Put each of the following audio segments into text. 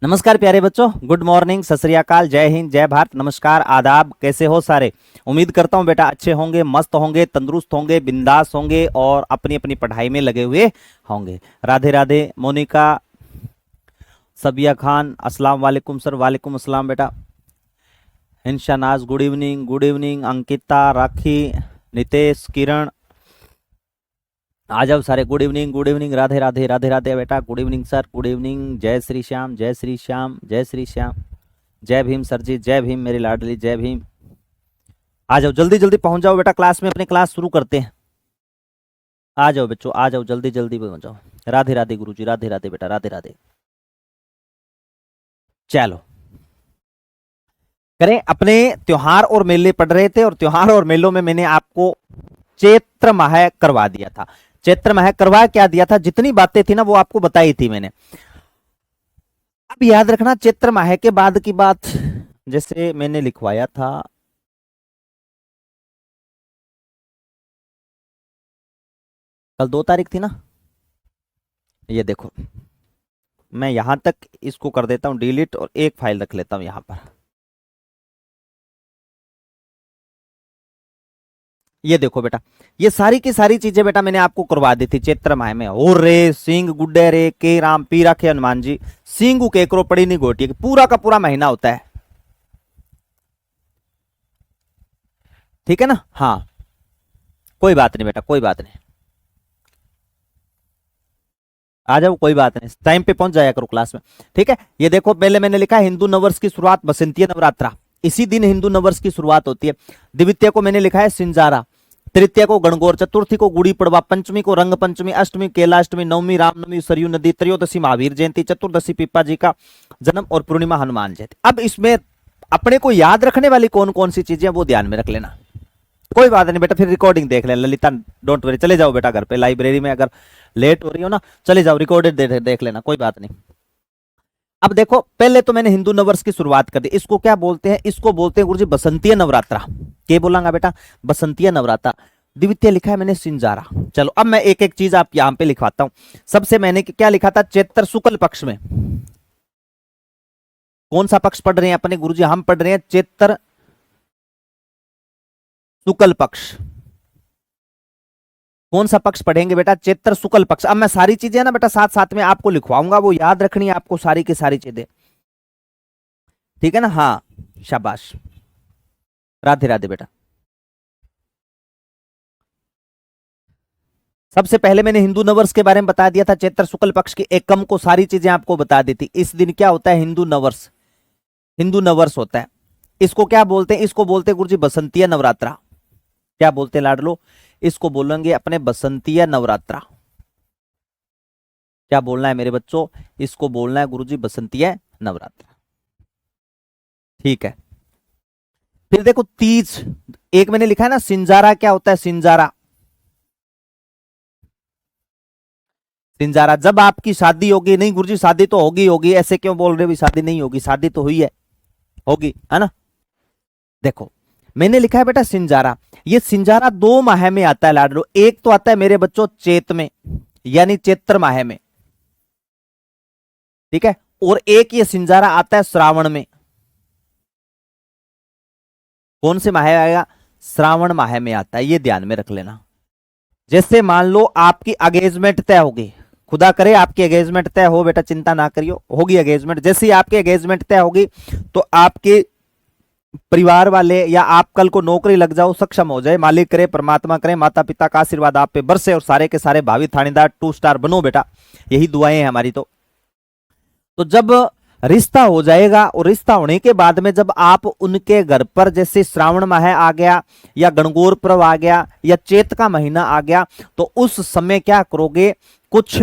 नमस्कार प्यारे बच्चों, गुड मॉर्निंग, सत श्री अकाल, जय हिंद, जय भारत, नमस्कार, आदाब। कैसे हो सारे? उम्मीद करता हूं बेटा अच्छे होंगे, मस्त होंगे, तंदुरुस्त होंगे, बिंदास होंगे और अपनी अपनी पढ़ाई में लगे हुए होंगे। राधे राधे। मोनिका, सबिया खान, अस्सलाम वालेकुम सर। वालेकुम अस्सलाम बेटा। Hind Shahnaz, good evening. Good evening. Ankita, Rakhi, Nitesh, Kiran, आ जाओ सारे। Good evening, good evening. Radhe Radhe, Radhe Radhe बेटा। Good evening sir, good evening. जय श्री श्याम, जय श्री श्याम, जय श्री श्याम। जय भीम सर जी, जय भीम मेरी लाडली, जय भीम। आ जाओ, जल्दी जल्दी पहुंच जाओ बेटा क्लास में, अपनी क्लास शुरू करते हैं। आ जाओ बच्चों, आ जाओ, जल्दी जल्दी पहुंच जाओ। राधे राधे गुरु जी, राधे राधे बेटा, राधे राधे। चलो करें। अपने त्योहार और मेले पढ़ रहे थे और त्योहार और मेलों में मैंने आपको चैत्र माह करवा दिया था। चैत्र माह करवा क्या दिया था, जितनी बातें थी ना वो आपको बताई थी मैंने। अब याद रखना, चैत्र माह के बाद की बात जैसे मैंने लिखवाया था, कल 2 तारीख थी ना। ये देखो, मैं यहां तक इसको कर देता हूं डिलीट और एक फाइल रख लेता हूं यहां पर। ये देखो बेटा, ये सारी की सारी चीजें बेटा मैंने आपको करवा दी थी चैत्र माह में। और रे सिंह गुड्डे रे के राम पी रखे हनुमान जी, सिंह के करो पड़ी नहीं गोटी, पूरा का पूरा महीना होता है। ठीक है ना? हाँ, कोई बात नहीं बेटा, कोई बात नहीं। आ जाओ, कोई बात नहीं, टाइम पे पहुंच जाया करो क्लास में। ठीक है। ये देखो, पहले मैंने लिखा हिंदू नववर्ष की शुरुआत बसंतीय नवरात्रा, इसी दिन हिंदू नववर्ष की शुरुआत होती है। द्वितीय को मैंने लिखा है सिंजारा, तृतीय को गणगौर, चतुर्थी को गुड़ी पड़वा, पंचमी को रंग पंचमी, अष्टमी कैलाष्टमी, नवमी रामनवमी सरयू नदी, त्रयोदशी महावीर जयंती, चतुर्दशी पीपा जी का जन्म और पूर्णिमा हनुमान जयंती। अब इसमें अपने को याद रखने वाली कौन कौन सी चीजें वो ध्यान में रख लेना। कोई बात नहीं बेटा, फिर रिकॉर्डिंग देख ले ललिता, डोंट वरी। चले जाओ बेटा घर पे, लाइब्रेरी में अगर लेट हो रही हो ना, चले जाओ, रिकॉर्डेड देख लेना, कोई बात नहीं। अब देखो, पहले तो मैंने हिंदू नववर्ष की शुरुआत कर दी। इसको क्या बोलते हैं? इसको बोलते हैं गुरुजी बसंतीय नवरात्रा। क्या बोलांगा बेटा? बसंतीय नवरात्रा। द्वितीय लिखा है मैंने सिंजारा। चलो अब मैं एक एक चीज आप यहां पे लिखवाता हूं। सबसे मैंने क्या लिखा था? चैत्र शुक्ल पक्ष में। कौन सा पक्ष पढ़ रहे हैं अपने गुरुजी? हम पढ़ रहे हैं चैत्र शुक्ल पक्ष। कौन सा पक्ष पढ़ेंगे बेटा? चैत्र शुक्ल पक्ष। अब मैं सारी चीजें ना बेटा साथ साथ में आपको लिखवाऊंगा, वो याद रखनी है आपको सारी की सारी चीजें। ठीक है ना? हाँ, शाबाश, राधे राधे बेटा। सबसे पहले मैंने हिंदू नववर्ष के बारे में बता दिया था, चैत्र शुक्ल पक्ष की एकम को सारी चीजें आपको बता दी थी। इस दिन क्या होता है? हिंदू नववर्ष, हिंदू नववर्ष होता है। इसको क्या बोलते हैं? इसको बोलते हैं गुरुजी बसंतीय नवरात्रा। क्या बोलते हैं लाडलो? इसको बोलेंगे अपने बसंतीय नवरात्रा। क्या बोलना है मेरे बच्चों? इसको बोलना है गुरुजी बसंतीय नवरात्रा। ठीक है। फिर देखो तीज, एक मैंने लिखा है ना सिंजारा। क्या होता है सिंजारा? सिंजारा जब आपकी शादी होगी। नहीं गुरुजी शादी तो होगी होगी, ऐसे क्यों बोल रहे हो? शादी नहीं होगी, शादी तो हुई है, होगी, है ना? देखो मैंने लिखा है बेटा सिंजारा। ये सिंजारा 2 माह में आता है लाडलो। एक तो आता है मेरे बच्चों चैत में, यानी चैत्र माह में। ठीक है। और एक ये सिंजारा आता है श्रावण में। कौन से माह आएगा? श्रावण माह में आता है, ये ध्यान में रख लेना। जैसे मान लो आपकी एंगेजमेंट तय होगी, खुदा करे आपकी एंगेजमेंट तय हो बेटा, चिंता ना करियो, होगी एंगेजमेंट। जैसे ही आपकी एंगेजमेंट तय होगी तो आपके परिवार वाले या आप कल को नौकरी लग जाओ, सक्षम हो जाए, मालिक करे, परमात्मा करे, माता पिता का आशीर्वाद आप पे बरसे और सारे के सारे भावी थानेदार 2 स्टार बनो बेटा, यही दुआएं हैं हमारी। तो जब रिश्ता हो जाएगा और रिश्ता होने के बाद में जब आप उनके घर पर, जैसे श्रावण माह आ गया या गणगौर पर्व आ गया या चैत का महीना आ गया, तो उस समय क्या करोगे? कुछ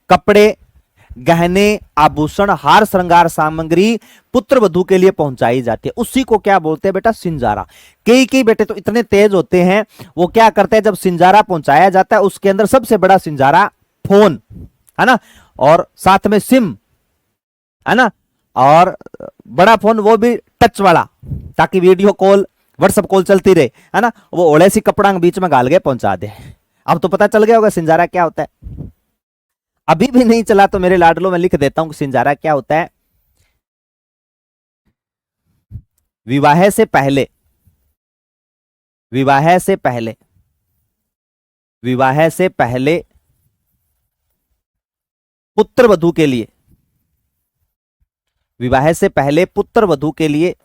कपड़े, गहने, आभूषण, हार श्रृंगार सामग्री पुत्र वधू के लिए पहुंचाई जाती है। उसी को क्या बोलते हैं बेटा? सिंजारा। कई बेटे तो इतने तेज होते हैं, वो क्या करते हैं जब सिंजारा पहुंचाया जाता है उसके अंदर सबसे बड़ा सिंजारा फोन, है ना, और साथ में सिम, है ना, और बड़ा फोन वो भी टच वाला, ताकि वीडियो कॉल, व्हाट्सएप कॉल चलती रहे, है ना। वो ओले सी कपड़ा बीच में गाल के पहुंचा दे। अब तो पता चल गया होगा सिंजारा क्या होता है। अभी भी नहीं चला तो मेरे लाडलो मैं लिख देता हूं कि सिंजारा क्या होता है। विवाह से पहले, विवाह से पहले, विवाह से पहले पुत्र वधू के लिए, विवाह से पहले पुत्र वधू के लिए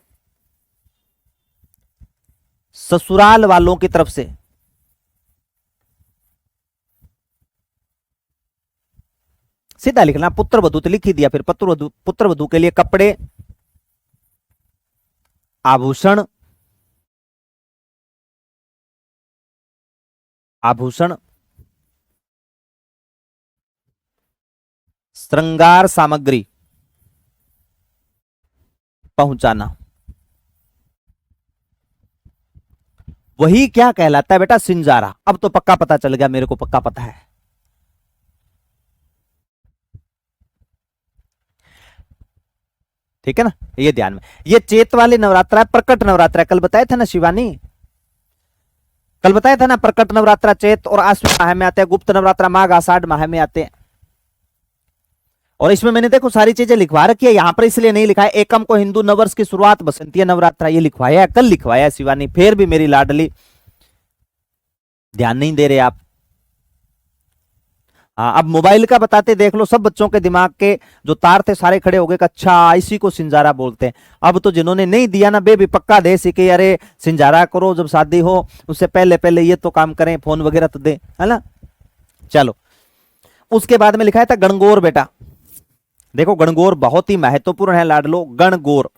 ससुराल वालों की तरफ से, सीधा लिखना, पुत्र वधू तो लिख ही दिया, फिर पुत्र वधू के लिए कपड़े, आभूषण, आभूषण, श्रृंगार सामग्री पहुंचाना, वही क्या कहलाता है बेटा, सिंजारा। अब तो पक्का पता चल गया, मेरे को पक्का पता है। ठीक है ना, ये ध्यान में। ये चैत वाले नवरात्रा है, प्रकट नवरात्रा, कल बताया था ना शिवानी, कल बताया था ना, प्रकट नवरात्रा चैत और आश्विन माह में आते हैं, गुप्त नवरात्रा माघ आषाढ़ माह में आते हैं। और इसमें मैंने देखो सारी चीजें लिखवा रखी है, यहां पर इसलिए नहीं लिखा है, एकम को हिंदू नववर्ष की शुरुआत बसंतीय नवरात्रा, ये लिखवाया है, कल लिखवाया है शिवानी, फिर भी मेरी लाडली ध्यान नहीं दे रहे आप। हाँ, अब मोबाइल का बताते देख लो, सब बच्चों के दिमाग के जो तार थे सारे खड़े हो गए, अच्छा इसी को सिंजारा बोलते हैं। अब तो जिन्होंने नहीं दिया ना, बेबी पक्का दे सीखे, अरे सिंजारा करो जब शादी हो, उससे पहले पहले ये तो काम करें, फोन वगैरह तो दे, है ना। चलो, उसके बाद में लिखा था गणगौर बेटा। देखो गणगौर बहुत ही महत्वपूर्ण है लाडलो, गणगौर।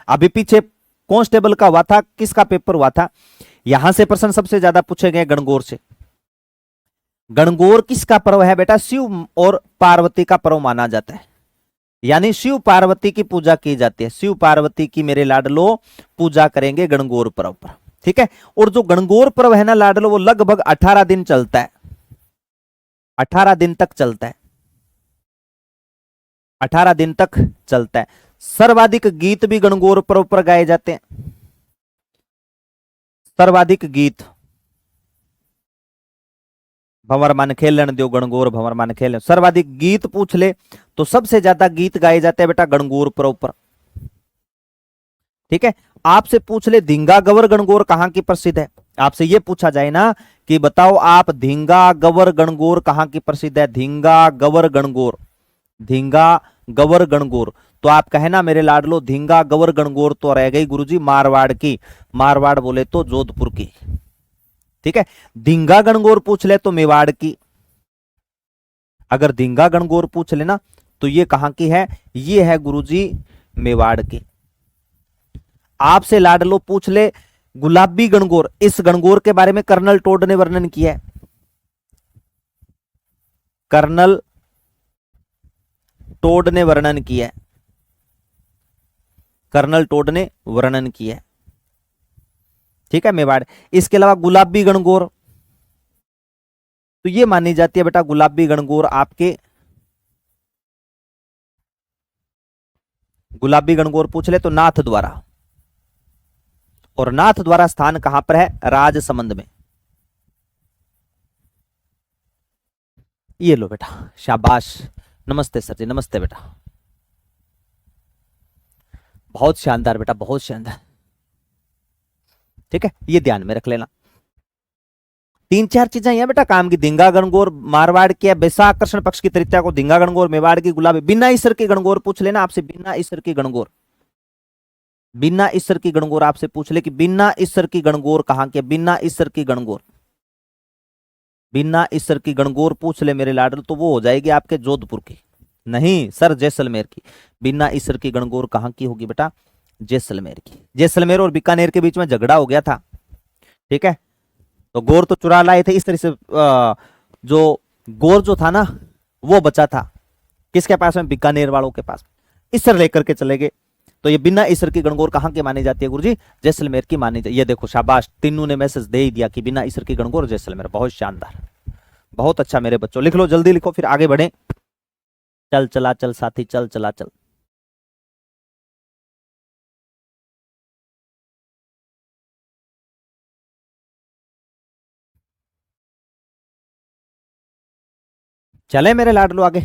अभी पीछे कांस्टेबल का हुआ था, किसका पेपर हुआ था, यहां से प्रश्न सबसे ज्यादा पूछे गए गणगौर से। गणगौर किसका पर्व है बेटा, शिव और पार्वती का पर्व माना जाता है, यानी शिव पार्वती की पूजा की जाती है, शिव पार्वती की मेरे लाडलो पूजा करेंगे गणगौर पर्व पर। ठीक है, और जो गणगौर पर्व है ना लाडलो, वो लगभग 18 दिन चलता है, 18 दिन तक चलता है, 18 दिन तक चलता है। सर्वाधिक गीत भी गणगौर पर्व पर गाए जाते हैं, सर्वाधिक गीत, भंवर मन खेलन दो गणगौर, भंवर मन खेलन, सर्वाधिक गीत पूछ ले तो सबसे ज्यादा गीत गाए जाते हैं बेटा गणगौर पर्व पर। ठीक है, आपसे पूछ ले धींगा गवर गणगौर कहां की प्रसिद्ध है, आपसे यह पूछा जाए ना कि बताओ आप धींगा गवर गणगौर कहां की प्रसिद्ध है, धींगा गवर गणगौर, धींगा गवर गणगौर, तो आप कहना मेरे लाडलो धींगा गवर गणगौर तो रह गई गुरुजी मारवाड़ की, मारवाड़ बोले तो जोधपुर की। ठीक है, धींगा गणगौर पूछ ले तो मेवाड़ की, अगर धींगा गणगौर पूछ लेना तो ये कहां की है, ये है गुरुजी मेवाड़ की। आपसे लाडलो पूछ ले गुलाबी गणगौर, इस गणगौर के बारे में कर्नल टोड ने वर्णन किया है, कर्नल टोड ने वर्णन किया है, कर्नल टोड ने वर्णन किया है। ठीक है, मेवाड़। इसके अलावा गुलाबी गणगौर, तो ये मानी जाती है बेटा गुलाबी गणगौर आपके, गुलाबी गणगौर पूछ ले तो नाथ द्वारा, और नाथ द्वारा स्थान कहां पर है, राजसमंद में। ये लो बेटा, शाबाश, नमस्ते सर जी, नमस्ते बेटा, बहुत शानदार बेटा, बहुत शानदार। ठीक है, ये ध्यान में रख लेना। तीन चार चीजें हैं बेटा काम की, धींगा गणगौर मारवाड़ की है, बैसाख कृष्ण पक्ष की तृतीया को धींगा गणगौर, मेवाड़ की गुलाबी, बिना ईश्वर की गणगौर पूछ लेना आपसे, बिना ईश्वर की गणगौर, बिना ईश्वर की गणगौर आपसे पूछ ले कि बिना ईश्वर की गणगौर कहां की, बिना ईश्वर की गणगौर, बिना ईश्वर की गणगौर पूछ ले मेरे लाडल तो वो हो जाएगी आपके जोधपुर की, नहीं सर जैसलमेर की। बिना ईश्वर की गणगौर कहां की होगी बेटा, जैसलमेर की। जैसलमेर और बीकानेर के बीच में झगड़ा हो गया था, ठीक है, तो गोर तो चुरा लाए थे, इस तरह से जो गोर जो था ना वो बचा था किसके पास में, बीकानेर वालों के पास, ईश्वर लेकर के चले गए। तो ये बिना ईश्वर की गणगौर कहां की मानी जाती है गुरुजी, जैसलमेर की मानी जाती है। ये देखो शाबाश, तीनों ने मैसेज दे ही दिया कि बिना ईश्वर की गणगौर जैसलमेर, बहुत शानदार, बहुत अच्छा मेरे बच्चों, लिख लो जल्दी लिखो फिर आगे बढ़े। चल चला चल साथी, चल चला चल। चले मेरे लाडलो आगे।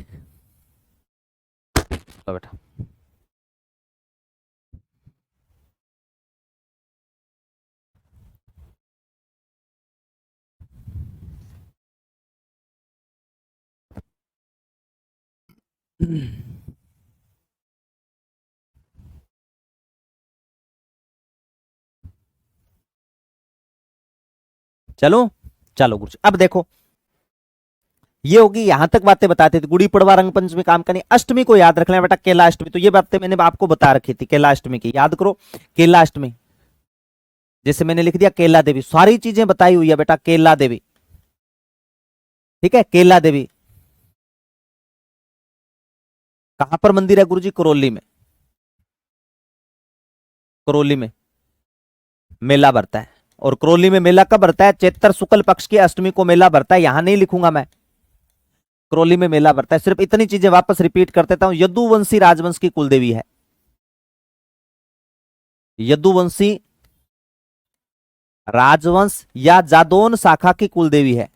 तो बेटा चलो चलो गुरुजी, अब देखो ये होगी, यहां तक बातें बताते थे। गुड़ी पड़वा, रंग पंचमी, काम करनी, अष्टमी को याद रख लेना बेटा, केला अष्टमी। तो ये बातें मैंने आपको बता रखी थी केला अष्टमी की, याद करो। केला अष्टमी जैसे मैंने लिख दिया केला देवी, सारी चीजें बताई हुई है बेटा, केला देवी, ठीक है। केला देवी कहां पर मंदिर है गुरुजी? करौली में। करौली में मेला भरता है। और करौली में मेला कब भरता है? चैत्र शुक्ल पक्ष की अष्टमी को मेला भरता है, यहां नहीं लिखूंगा मैं। करौली में मेला भरता है। सिर्फ इतनी चीजें वापस रिपीट कर देता हूं। यदुवंशी राजवंश की कुलदेवी है, यदुवंशी राजवंश या जादौन शाखा की कुलदेवी है।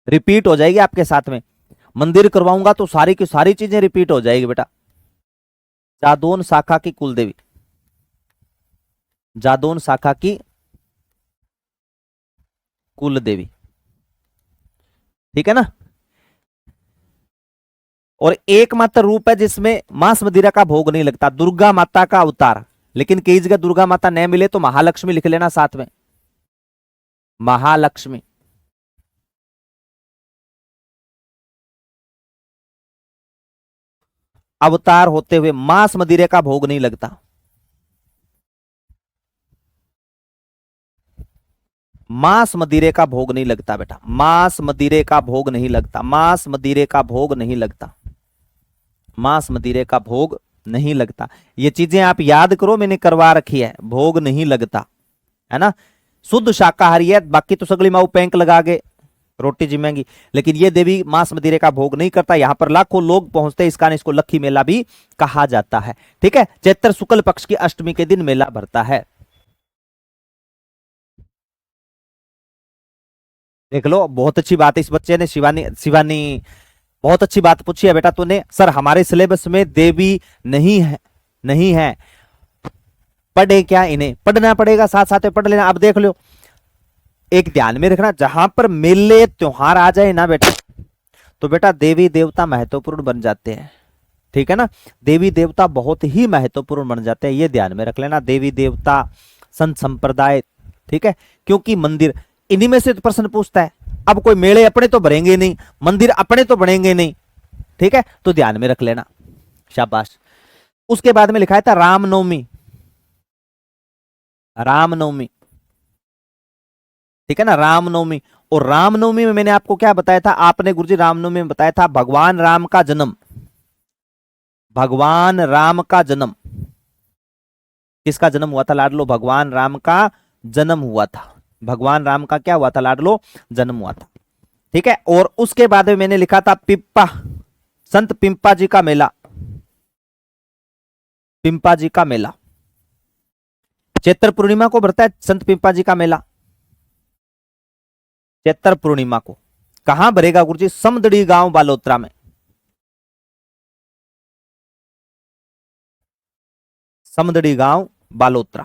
रिपीट हो जाएगी आपके साथ में, मंदिर करवाऊंगा तो सारी की सारी चीजें रिपीट हो जाएगी बेटा। जादौन शाखा की कुलदेवी, जादौन शाखा की कुलदेवी, ठीक है ना। और एकमात्र रूप है जिसमें मांस मदिरा का भोग नहीं लगता, दुर्गा माता का अवतार। लेकिन कई जगह दुर्गा माता न मिले तो महालक्ष्मी लिख लेना साथ में, महालक्ष्मी। अवतार होते हुए मांस मदिरे का भोग नहीं लगता। मांस मदिरे का भोग नहीं लगता बेटा, मांस मदिरे का भोग नहीं लगता, मांस मदिरे का भोग नहीं लगता, मांस मदिरे का भोग नहीं लगता। ये चीजें आप याद करो, मैंने करवा रखी है, भोग नहीं लगता, है ना। शुद्ध शाकाहारी है, बाकी तो सगली माऊ पैंक लगा के रोटी जिमेंगी। लेकिन ये देवी मांस मदिरे का भोग नहीं करता। यहां पर लाखों लोग पहुंचते हैं, इस कारण इसको लक्खी मेला भी कहा जाता है, ठीक है। चैत्र शुक्ल पक्ष की अष्टमी के दिन मेला भरता है। देख लो, बहुत अच्छी बात है इस बच्चे ने, शिवानी शिवानी बहुत अच्छी बात पूछी है बेटा तूने। सर हमारे सिलेबस में देवी नहीं है, नहीं है, पढ़े क्या? इन्हें पढ़ना पड़ेगा, साथ साथ में पढ़ लेना। अब देख लो, एक ध्यान में रखना, जहां पर मेले त्योहार आ जाए ना बेटा, तो बेटा देवी देवता महत्वपूर्ण बन जाते हैं, ठीक है ना। देवी देवता बहुत ही महत्वपूर्ण बन जाते हैं, ये ध्यान में रख लेना। देवी देवता, संत संप्रदाय, ठीक है। क्योंकि मंदिर, इन्हीं में से तो प्रश्न पूछता है। अब कोई मेले अपने तो भरेंगे नहीं, मंदिर अपने तो बनेंगे नहीं, ठीक है, तो ध्यान में रख लेना, शाबाश। उसके बाद में लिखा था रामनवमी, रामनवमी, ठीक है ना, रामनवमी। और रामनवमी में मैंने आपको क्या बताया था? आपने गुरुजी रामनवमी में बताया था भगवान राम का जन्म, भगवान राम का जन्म। किसका जन्म हुआ था लाडलो? भगवान राम का जन्म हुआ था। भगवान राम का क्या हुआ था लाडलो? जन्म हुआ था, ठीक है। और उसके बाद में मैंने लिखा था पिप्पा, संत पिंपा जी का मेला, पिंपा जी का मेला। चैत्र पूर्णिमा को भरता है संत पिंपा जी का मेला, चैत्र पूर्णिमा को। कहां भरेगा गुरुजी? समदड़ी गांव बालोतरा में, समदड़ी गांव बालोतरा,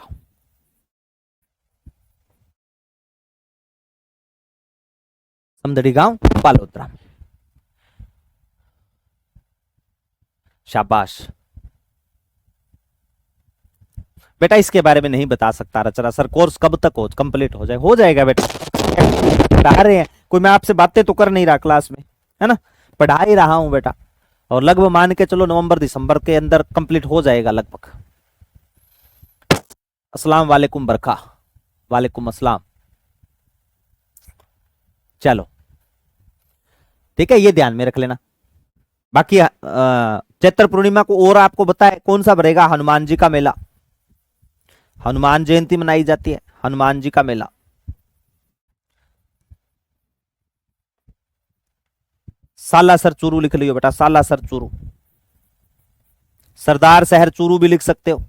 समदड़ी गांव बालोतरा में, शाबाश बेटा। इसके बारे में नहीं बता सकता रचना सर, कोर्स कब तक हो कंप्लीट हो जाए? हो जाएगा बेटा, पढ़ा रहे हैं, कोई मैं आपसे बातें तो कर नहीं रहा क्लास में, है ना, पढ़ा ही रहा हूं बेटा। और लगभग मान के चलो नवंबर दिसंबर के अंदर कंप्लीट हो जाएगा लगभग। अस्सलाम वालेकुम बरखा, वालेकुम अस्सलाम। चलो ठीक है, ये ध्यान में रख लेना। बाकी चैत्र पूर्णिमा को और आपको बताए कौन सा भरेगा? हनुमान जी का मेला, हनुमान जयंती मनाई जाती है, हनुमान जी का मेला। सालासर चूरू लिख लियो बेटा, सालासर चूरू। सरदार शहर चूरू भी लिख सकते हो।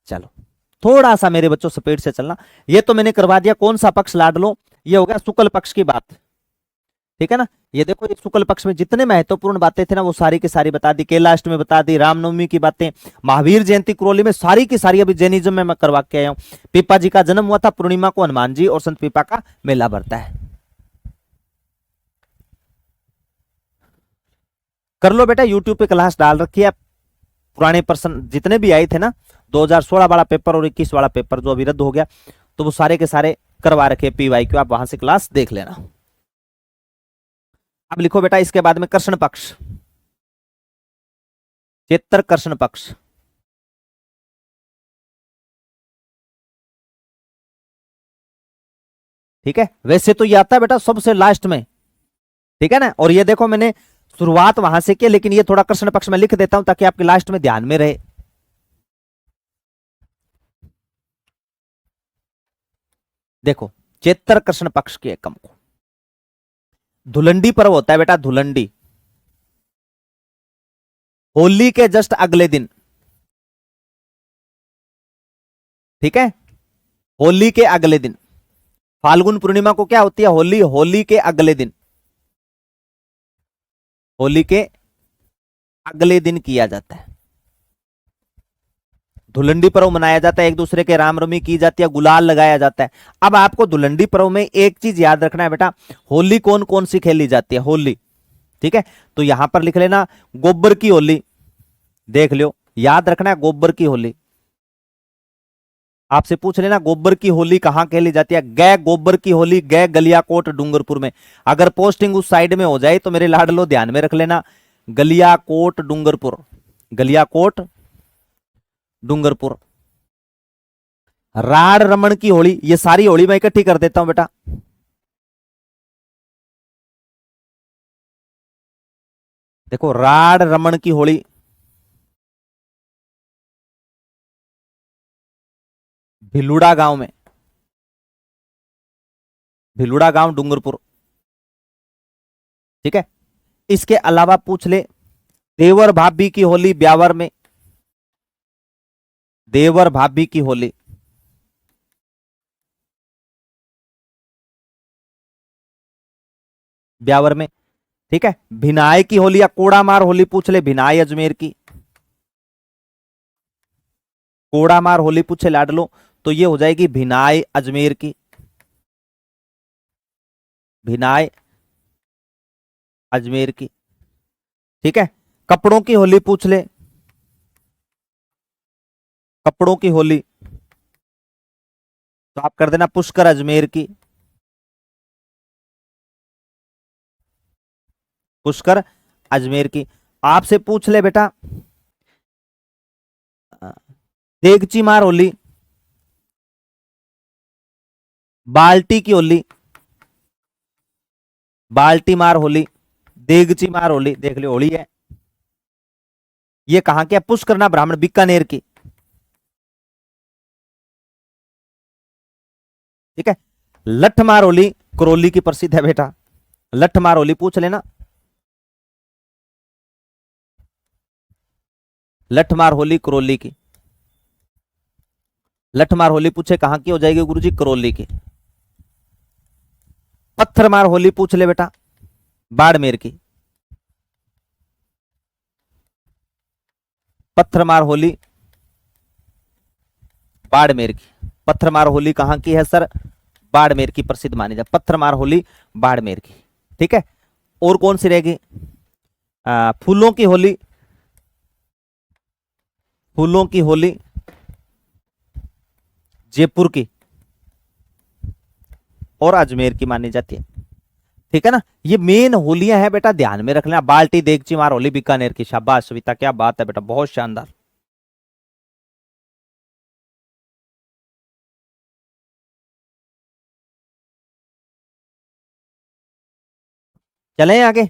चलो थोड़ा सा मेरे बच्चों स्पीड से चलना। ये तो मैंने करवा दिया कौन सा पक्ष लाडलो, ये हो गया शुक्ल पक्ष की बात। ठीक है ना। ये देखो, ये शुक्ल पक्ष में जितने महत्वपूर्ण बातें थे ना वो सारी की सारी बता दी, केलाष्टमी बता दी, रामनवमी की बातें, महावीर जयंती क्रोली में सारी की सारी अभी जैनिज्म में मैं करवा के आया हूं। पीपा जी का जन्म हुआ था पूर्णिमा को, हनुमान जी और संत पीपा का मेला भरता है। कर लो बेटा, यूट्यूब पे क्लास डाल रखी है, पुराने प्रश्न जितने भी आए थे ना, 2016 वाला पेपर और 21 वाला पेपर जो अभी रद्द हो गया, तो वो सारे के सारे करवा रखे पीवाई क्यू, आप वहां से क्लास देख लेना। अब लिखो बेटा इसके बाद में कर्षण पक्ष, चेतर कर्षण पक्ष। ठीक है, वैसे तो ये आता है बेटा सबसे लास्ट में, ठीक है ना। और ये देखो मैंने शुरुआत वहां से की, लेकिन ये थोड़ा कृष्ण पक्ष में लिख देता हूं ताकि आपके लास्ट में ध्यान में रहे। देखो, चेतर कृष्ण पक्ष के एकम को धुलंडी पर्व होता है बेटा, धुलंडी, होली के जस्ट अगले दिन। ठीक है, होली के अगले दिन, फाल्गुन पूर्णिमा को क्या होती है, होली, होली के अगले दिन, होली के अगले दिन किया जाता है। धुलंडी पर्व मनाया जाता है, एक दूसरे के रामरमी की जाती है, गुलाल लगाया जाता है। अब आपको धुलंडी पर्व में एक चीज याद रखना है बेटा, होली कौन कौन सी खेली जाती है, होली। ठीक है, तो यहां पर लिख लेना गोबर की होली, देख लो, याद रखना है गोबर की होली। आपसे पूछ लेना गोबर की होली कहां खेली जाती है, गै गोबर की होली गै गलियाकोट डूंगरपुर में। अगर पोस्टिंग उस साइड में हो जाए तो मेरे लाडलो ध्यान में रख लेना, गलियाकोट डूंगरपुर, गलियाकोट डूंगरपुर। राड रमन की होली, ये सारी होली मैं इकट्ठी कर देता हूं बेटा। देखो, राड रमन की होली भिलुड़ा गांव में, भिलुड़ा गांव डूंगरपुर। ठीक है, इसके अलावा पूछ ले देवर भाभी की होली ब्यावर में, देवर भाभी की होली, ब्यावर में। ठीक है, भिनाई की होली या कोड़ा मार होली पूछ ले, भिनाई अजमेर की, कोड़ा मार होली पूछे लाडलो तो ये हो जाएगी भिनाई अजमेर की, भिनाई अजमेर की। ठीक है, कपड़ों की होली पूछ ले, कपड़ों की होली तो आप कर देना पुष्कर अजमेर की, पुष्कर अजमेर की। आपसे पूछ ले बेटा देगची मार होली, बाल्टी की होली, बाल्टी मार होली, देगची मार होली, देख लो होली है। ये कहां के, पुष्करना ब्राह्मण बीकानेर की। ठीक है, लठमार होली करौली की प्रसिद्ध है बेटा, लठमार होली पूछ लेना, लठमार होली करौली की, लठमार होली पूछे कहां की हो जाएगी गुरुजी, करौली की। पत्थर मार होली पूछ ले बेटा, बाड़मेर की, पत्थर मार होली बाड़मेर की, पत्थर मार होली कहां की है सर, बाड़मेर की प्रसिद्ध मानी जाए, पत्थर मार होली बाड़मेर की। ठीक है, और कौन सी रहेगी, फूलों की होली, फूलों की होली जयपुर की और अजमेर की मानी जाती है। ठीक है ना, ये मेन होलियां हैं बेटा, ध्यान में रख लेना। बाल्टी देगची मार होली बीकानेर की, शाबाश सविता, क्या बात है बेटा, बहुत शानदार। चलें आगे।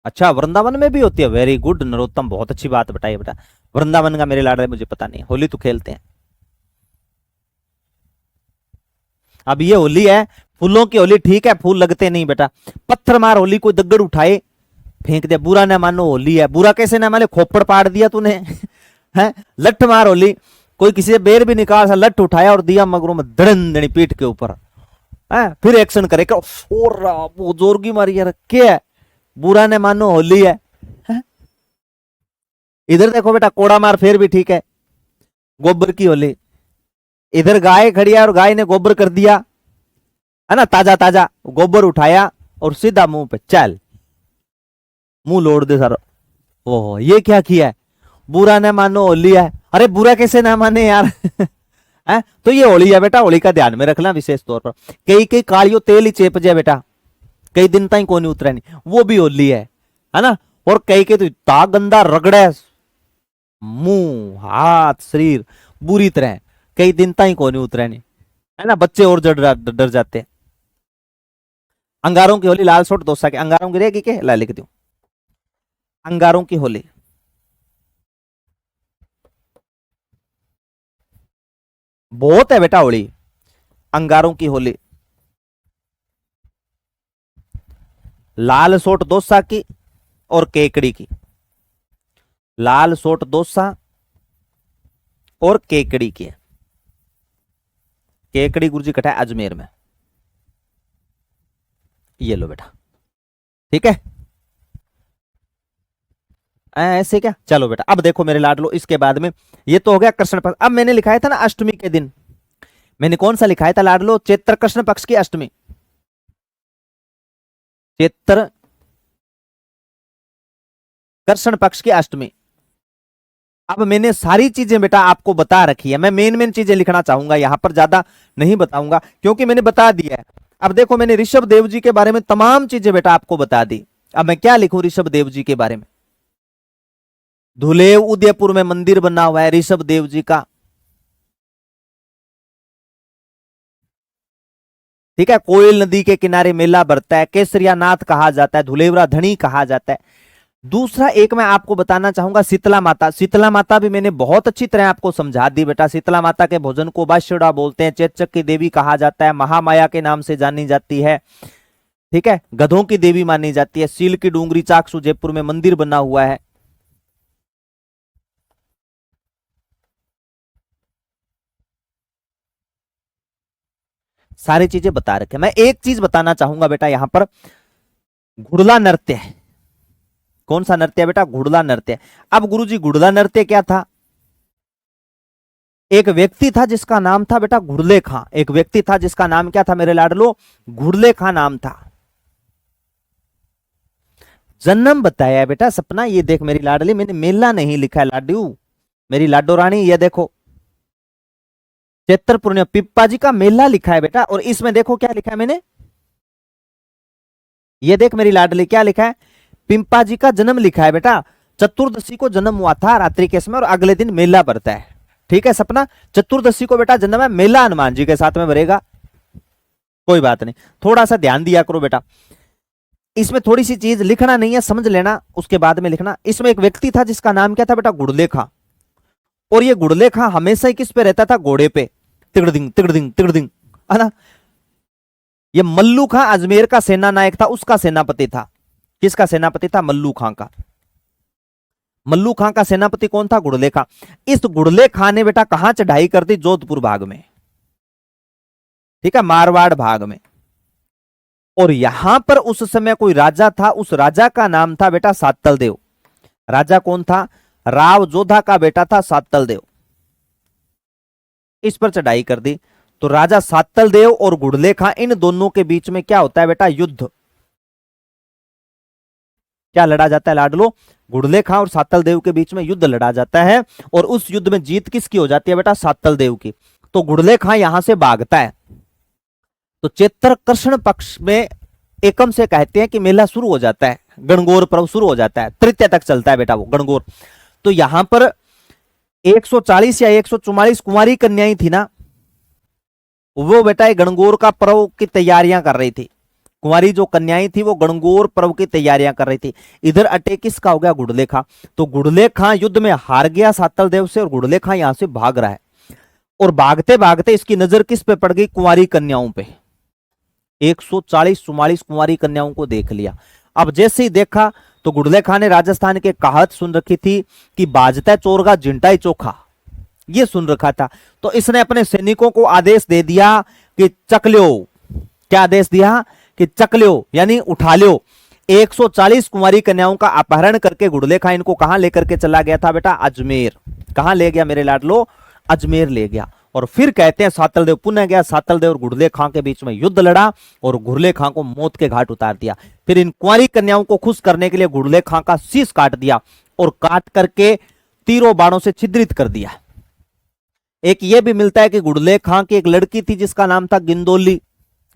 अच्छा, वृंदावन में भी होती है, वेरी गुड नरोत्तम, बहुत अच्छी बात बताई बेटा। वृंदावन का मेरे लाडले मुझे पता नहीं, होली तो खेलते हैं। अब ये होली है, फूलों की होली, ठीक है, फूल लगते नहीं बेटा। पत्थर मार होली, कोई दगड़ उठाए फेंक दे, बुरा ना मानो होली है। बुरा कैसे ना माने, खोपड़ पाड़ दिया तूने है। लठ मार होली, कोई किसी से बेर भी निकाल सा, लठ उठाया और दिया मगरों में धड़न धड़ी पीठ के ऊपर है, फिर एक्शन करे और वो जोर की मारी यार, क्या है, बुरा ने मानो होली है। इधर देखो बेटा, कोड़ा मार फिर भी ठीक है, गोबर की होली। इधर गाय खड़ी है और गाय ने गोबर कर दिया है ना, ताजा ताजा गोबर उठाया और सीधा मुंह पे चल, मुंह लोड़ दे सारा। ओह ये क्या किया है, बुरा न मानो होली है। अरे बुरा कैसे ना माने यार है। तो ये होली है बेटा, होली का ध्यान में रखना विशेष तौर पर। कई कई कालियो तेल ही चेप जाए बेटा, कई दिन तक कोई नहीं उतरा नहीं, वो भी होली है ना। और कई के तो इतना गंदा रगड़े मुंह हाथ शरीर बुरी तरह, कई दिन तक कोई नहीं उतरा नहीं है ना, बच्चे और डर जाते हैं। अंगारों की होली लाल सोट दोसा के, अंगारों की रहेगी के ला लिख दू, अंगारों की होली। बहुत है बेटा होली, अंगारों की होली। लाल सोट दोसा की और केकड़ी की, लाल सोट दोसा और केकड़ी की। केकड़ी गुरुजी कटा है अजमेर में, ये लो बेटा, ठीक है ऐसे क्या। चलो बेटा अब देखो मेरे लाडलो, इसके बाद में ये तो हो गया कृष्ण पक्ष। अब मैंने लिखाया था ना अष्टमी के दिन, मैंने कौन सा लिखाया था लाडलो, चैत्र कृष्ण पक्ष की अष्टमी, चैत्र कृष्ण पक्ष की अष्टमी। अब मैंने सारी चीजें बेटा आपको बता रखी है, मैं मेन मेन चीजें लिखना चाहूंगा यहां पर, ज्यादा नहीं बताऊंगा क्योंकि मैंने बता दिया है। अब देखो मैंने ऋषभ देव जी के बारे में तमाम चीजें बेटा आपको बता दी। अब मैं क्या लिखूं ऋषभ देव जी के बारे में, धुलेव उदयपुर में मंदिर बना हुआ है ऋषभ देव जी का, ठीक है। कोयल नदी के किनारे मेला भरता है, केसरिया नाथ कहा जाता है, धुलेवरा धनी कहा जाता है। दूसरा एक मैं आपको बताना चाहूंगा शीतला माता, शीतला माता भी मैंने बहुत अच्छी तरह आपको समझा दी बेटा। शीतला माता के भोजन को बाष्यड़ा बोलते हैं, चेचक की देवी कहा जाता है, महामाया के नाम से जानी जाती है, ठीक है। गधों की देवी मानी जाती है। सील की डूंगरी चाकसू जयपुर में मंदिर बना हुआ है। सारी चीजें बता रखे। मैं एक चीज बताना चाहूंगा बेटा यहां पर, घुड़ला नृत्य, कौन सा नृत्य बेटा, घुड़ला नृत्य। अब गुरुजी घुड़ला नृत्य क्या था, एक व्यक्ति था जिसका नाम था बेटा घुड़ले खां, एक व्यक्ति था जिसका नाम क्या था मेरे लाडलो, घुड़ले खां नाम था। जन्म बताया बेटा सपना, ये देख मेरी लाडली, मैंने मेला नहीं लिखा है लाडू, मेरी लाडो रानी, ये देखो चैत्र पूर्णिमा पिप्पा जी का मेला लिखा है बेटा। और इसमें देखो क्या लिखा है मैंने, ये देख मेरी लाडली क्या लिखा है, पिंपा जी का जन्म लिखा है बेटा। चतुर्दशी को जन्म हुआ था रात्रि के समय और अगले दिन मेला भरता है, ठीक है सपना। चतुर्दशी को बेटा जन्म है, मेला हनुमान जी के साथ में भरेगा, कोई बात नहीं, थोड़ा सा ध्यान दिया करो बेटा। इसमें थोड़ी सी चीज लिखना नहीं है, समझ लेना, उसके बाद में लिखना। इसमें एक व्यक्ति था जिसका नाम क्या था बेटा, घुड़ले खां। और ये घुड़ले खां हमेशा ही किस पे रहता था, घोड़े पे, तिगड़दिंग तिगड़दिंग तिगड़दिंग, है ना। ये मल्लू खां अजमेर का सेना नायक था, उसका सेनापति था। किसका सेनापति था, मल्लू खां का। मल्लू खां का सेनापति कौन था, घुड़ले खां। इस घुड़ले खां ने बेटा कहां चढ़ाई कर दी, जोधपुर भाग में, ठीक है, मारवाड़ भाग में। और यहां पर उस समय कोई राजा था, उस राजा का नाम था बेटा सातल देव। राजा कौन था, राव जोधा का बेटा था सातल देव। इस पर चढ़ाई कर दी। तो राजा सातल देव और घुड़ले खां, इन दोनों के बीच में क्या होता है बेटा, युद्ध। क्या लड़ा जाता है लाडलो, घुड़ले खां और सातल देव के बीच में युद्ध लड़ा जाता है। और उस युद्ध में जीत किसकी हो जाती है बेटा, सातल देव की। तो घुड़ले खां यहां से भागता है। तो चैत्र कृष्ण पक्ष में एकम से कहते हैं कि मेला शुरू हो जाता है, गणगौर पर्व शुरू हो जाता है, तृतीय तक चलता है बेटा वो गणगौर। तो यहां पर 140 या 144 कुंवारी कन्याएं थी ना, वो बेटा गणगौर का पर्व की तैयारियां कर रही थी। कुंवारी जो कन्याएं थी वो गणगौर पर्व की तैयारियां कर रही थी। इधर अटैक किसका हो गया, घुड़ले खां। तो घुड़ले खां युद्ध में हार गया सातल देव से, और घुड़ले खां यहां से भाग रहा है। और भागते भागते इसकी नजर किस पे पड़ गई? कुंवारी कन्याओं पे। 140-44 कुंवारी कन्याओं को देख लिया। अब जैसे ही देखा तो गुड़ले खां ने राजस्थान के कहावत सुन रखी थी कि बाजता चोरगा जिंटाई चोखा, ये सुन रखा था। तो इसने अपने सैनिकों को आदेश दे दिया कि चक लो। क्या आदेश दिया? कि चक लो, यानी उठा लो। 140 कुंवारी कन्याओं का अपहरण करके गुड़ले खां इनको कहां लेकर के चला गया था बेटा? अजमेर। कहां ले गया मेरे लाडलो? अजमेर ले गया। और फिर कहते हैं सातलदेव पुनः गया, सातलदेव और गुड़ले खां के बीच में युद्ध लड़ा और गुड़ले खां को मौत के घाट उतार दिया। फिर इन कुंवारी कन्याओं को खुश करने के लिए गुड़ले खां का शीश काट दिया और काट करके तीरों बाणों से छिद्रित कर दिया। एक यह भी मिलता है कि गुड़ले खां की एक लड़की थी जिसका नाम था गिंदोली,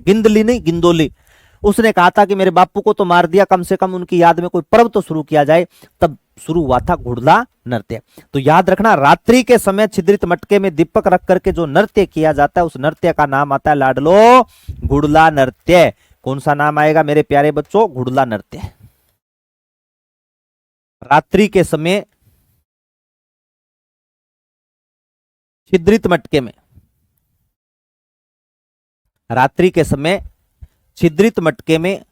गिंदली नहीं गिंदोली। उसने कहा था कि मेरे बापू को तो मार दिया, कम से कम उनकी याद में कोई पर्व तो शुरू किया जाए। तब शुरू हुआ था घुड़ला नृत्य। तो याद रखना, रात्रि के समय छिद्रित मटके में दीपक रख करके जो नृत्य किया जाता है उस नृत्य का नाम आता है लाडलो घुड़ला नृत्य। कौन सा नाम आएगा मेरे प्यारे बच्चों? घुड़ला नृत्य। रात्रि के समय छिद्रित मटके में, रात्रि के समय छिद्रित मटके में